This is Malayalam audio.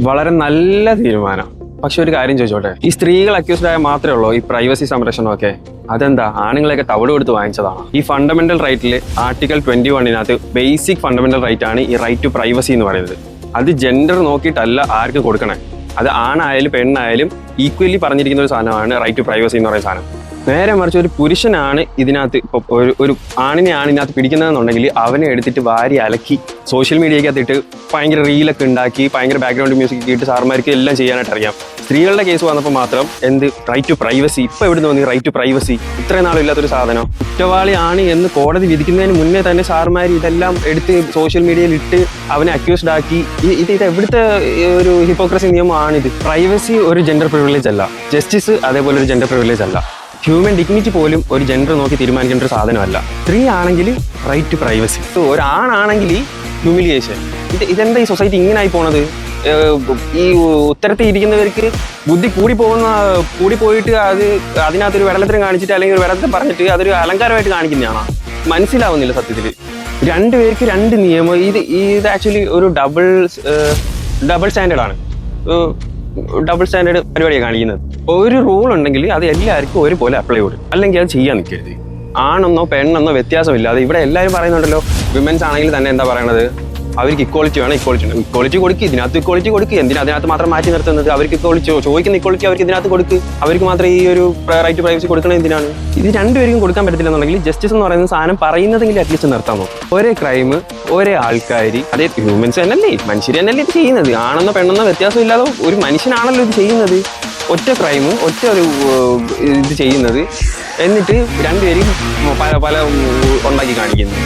വളരെ നല്ല തീരുമാനം. പക്ഷെ ഒരു കാര്യം ചോദിച്ചോട്ടെ, ഈ സ്ത്രീകൾ അക്യൂസ്ഡ് ആയ മാത്രമേ ഉള്ളൂ ഈ പ്രൈവസി സംരക്ഷണമൊക്കെ? അതെന്താ, ആണുങ്ങളെയൊക്കെ തവിട് കൊടുത്ത് വാങ്ങിച്ചതാണ്? ഈ ഫണ്ടമെന്റൽ റൈറ്റിൽ ആർട്ടിക്കൽ 21 ബേസിക് ഫണ്ടമെന്റൽ റൈറ്റ് ആണ് ഈ റൈറ്റ് ടു പ്രൈവസി എന്ന് പറയുന്നത്. അത് ജെൻഡർ നോക്കിയിട്ടല്ല ആർക്ക് കൊടുക്കണേ. അത് ആണായാലും പെണ്ണായാലും ഈക്വലി പറഞ്ഞിരിക്കുന്ന ഒരു സാധനമാണ് റൈറ്റ് ടു പ്രൈവസി എന്ന് പറയുന്ന സാധനം. നേരെ മറിച്ച് ഒരു പുരുഷനാണ് ഇതിനകത്ത് ഇപ്പൊ ഒരു ആണിനെയാണ് ഇതിനകത്ത് പിടിക്കുന്നതെന്നുണ്ടെങ്കിൽ അവനെ എടുത്തിട്ട് വാരി അലക്കി സോഷ്യൽ മീഡിയക്കകത്തിട്ട് ഭയങ്കര റീലൊക്കെ ഉണ്ടാക്കി ഭയങ്കര ബാക്ക്ഗ്രൗണ്ട് മ്യൂസിക് ഇട്ട് സാർമാർക്ക് എല്ലാം ചെയ്യാനായിട്ട് അറിയാം. സ്ത്രീകളുടെ കേസ് വന്നപ്പോൾ മാത്രം എന്ത് റൈറ്റ് ടു പ്രൈവസി? ഇപ്പൊ എവിടെ നിന്ന് വന്നു റൈറ്റ് ടു പ്രൈവസി? ഇത്രയും നാളും ഇല്ലാത്തൊരു സാധനം. കുറ്റവാളിയാണ് എന്ന് കോടതി വിധിക്കുന്നതിന് മുന്നേ തന്നെ സാർമാർ ഇതെല്ലാം എടുത്ത് സോഷ്യൽ മീഡിയയിൽ ഇട്ട് അവനെ അക്യൂസ്ഡ് ആക്കി. ഇത് എവിടുത്തെ ഒരു ഹിപ്പോക്രസി നിയമമാണിത്? പ്രൈവസി ഒരു ജെൻഡർ പ്രിവിലേജ് അല്ല, ജസ്റ്റിസ് അതേപോലെ ഒരു ജെൻഡർ പ്രിവിലേജ് അല്ല. ഹ്യൂമൻ ഡിഗ്നിറ്റി പോലും ഒരു ജെൻഡർ നോക്കി തീരുമാനിക്കേണ്ട ഒരു സാധനമല്ല. സ്ത്രീ ആണെങ്കിൽ റൈറ്റ് ടു പ്രൈവസി, ഒരാണാണെങ്കിൽ ഹ്യൂമിലിയേഷൻ. ഇതെന്താ ഈ സൊസൈറ്റി ഇങ്ങനായി പോണത്? ഈ ഉത്തരത്തിൽ ഇരിക്കുന്നവർക്ക് ബുദ്ധി കൂടി പോയിട്ട് അതിനകത്തൊരു വെള്ളത്തിനും കാണിച്ചിട്ട് അല്ലെങ്കിൽ ഒരു വെള്ളത്തിൽ പറഞ്ഞിട്ട് അതൊരു അലങ്കാരമായിട്ട് കാണിക്കുന്നതാണോ? മനസ്സിലാവുന്നില്ല സത്യത്തിൽ. രണ്ടുപേർക്ക് രണ്ട് നിയമം. ഇത് ആക്ച്വലി ഒരു ഡബിൾ സ്റ്റാൻഡേർഡാണ്. ഡബിൾ സ്റ്റാൻഡേർഡ് പരിപാടിയാണ് കാണിക്കുന്നത്. ഒരു റൂൾ ഉണ്ടെങ്കിൽ അത് എല്ലാവർക്കും ഒരുപോലെ അപ്ലൈ ചെയ്യും, അല്ലെങ്കിൽ അത് ചെയ്യാൻ നിൽക്കരുത്. ആണെന്നോ പെണ്ണെന്നോ വ്യത്യാസമില്ലാതെ ഇവിടെ എല്ലാവരും പറയുന്നുണ്ടല്ലോ. വിമൻസ് ആണെങ്കിൽ തന്നെ എന്താ പറയണത്, അവർക്ക് ഇക്വാളിറ്റി വേണം, ഇക്വാളിറ്റി കൊടുക്കുക, ഇതിനകത്ത് ഇക്വാളിറ്റി കൊടുക്കുക. എന്തിനാ അതിനകത്ത് മാത്രം മാറ്റി നിർത്തുന്നത്? അവർക്ക് ചോദിക്കുന്ന ഇക്വാളിറ്റി അവർക്ക് ഇതിനകത്ത് കൊടുക്കുക. അവർക്ക് മാത്രം ഈ ഒരു റൈറ്റ് ടു പ്രൈവസി കൊടുക്കണത് എന്തിനാണ്? ഇത് രണ്ടുപേർക്കും കൊടുക്കാൻ പറ്റത്തില്ലെന്നുണ്ടെങ്കിൽ ജസ്റ്റിസ് എന്ന് പറയുന്ന സാധനം പറയുന്നതെങ്കിൽ അറ്റ്ലീസ്റ്റ് നിർത്താൻ നോക്കും. ഒരേ ക്രൈം ഒരേ ആൾക്കാർ, അതേ ഹ്യൂമൻസ് തന്നെയല്ലേ, മനുഷ്യർ തന്നെയല്ലേ ഇത് ചെയ്യുന്നത്. ആണെന്നോ പെണ്ണെന്നോ വ്യത്യാസമില്ലാതെ ഒരു മനുഷ്യനാണല്ലോ ഇത് ചെയ്യുന്നത്. ഒറ്റ ക്രൈം ഒറ്റ ഒരു ഇത് ചെയ്യുന്നത്, എന്നിട്ട് രണ്ടുപേരും പല ഉണ്ടാക്കി കാണിക്കുന്നു.